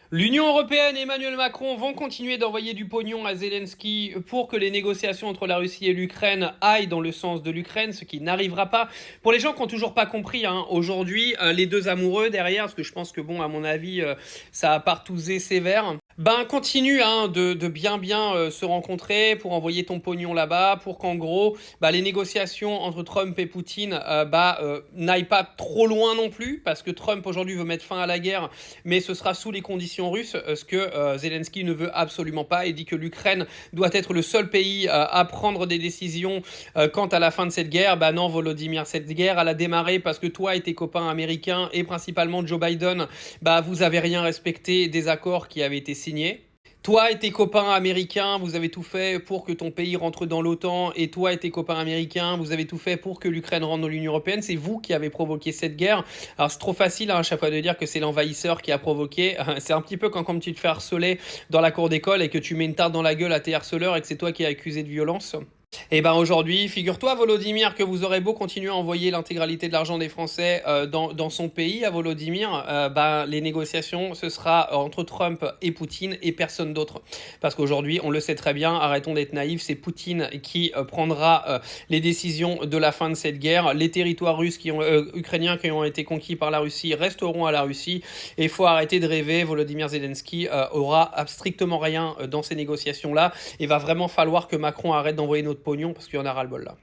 L'Union européenne et Emmanuel Macron vont continuer d'envoyer du pognon à Zelensky pour que les négociations entre la Russie et l'Ukraine aillent dans le sens de l'Ukraine, ce qui n'arrivera pas. Pour les gens qui n'ont toujours pas compris, hein, aujourd'hui, les deux amoureux derrière, parce que je pense que bon, à mon avis, ça a partousé sévère. Ben continue hein, de bien se rencontrer pour envoyer ton pognon là-bas, pour qu'en gros les négociations entre Trump et Poutine n'aillent pas trop loin non plus, parce que Trump aujourd'hui veut mettre fin à la guerre, mais ce sera sous les conditions russes, ce que Zelensky ne veut absolument pas, et dit que l'Ukraine doit être le seul pays à prendre des décisions quant à la fin de cette guerre. Bah non Volodymyr, cette guerre elle a démarré parce que toi et tes copains américains, et principalement Joe Biden, vous avez rien respecté des accords qui avaient été signés. Toi et tes copains américains, vous avez tout fait pour que ton pays rentre dans l'OTAN, et toi et tes copains américains, vous avez tout fait pour que l'Ukraine rentre dans l'Union européenne. C'est vous qui avez provoqué cette guerre. Alors c'est trop facile hein, à chaque fois de dire que c'est l'envahisseur qui a provoqué. C'est un petit peu comme tu te fais harceler dans la cour d'école et que tu mets une tarte dans la gueule à tes harceleurs et que c'est toi qui es accusé de violence. Et ben aujourd'hui, figure-toi Volodymyr que vous aurez beau continuer à envoyer l'intégralité de l'argent des Français dans son pays à Volodymyr, les négociations ce sera entre Trump et Poutine et personne d'autre. Parce qu'aujourd'hui, on le sait très bien, arrêtons d'être naïfs, c'est Poutine qui prendra les décisions de la fin de cette guerre. Les territoires ukrainiens qui ont été conquis par la Russie resteront à la Russie. Et il faut arrêter de rêver, Volodymyr Zelensky aura strictement rien dans ces négociations-là. Il va vraiment falloir que Macron arrête d'envoyer notre pognon parce qu'il y en a ras-le-bol là.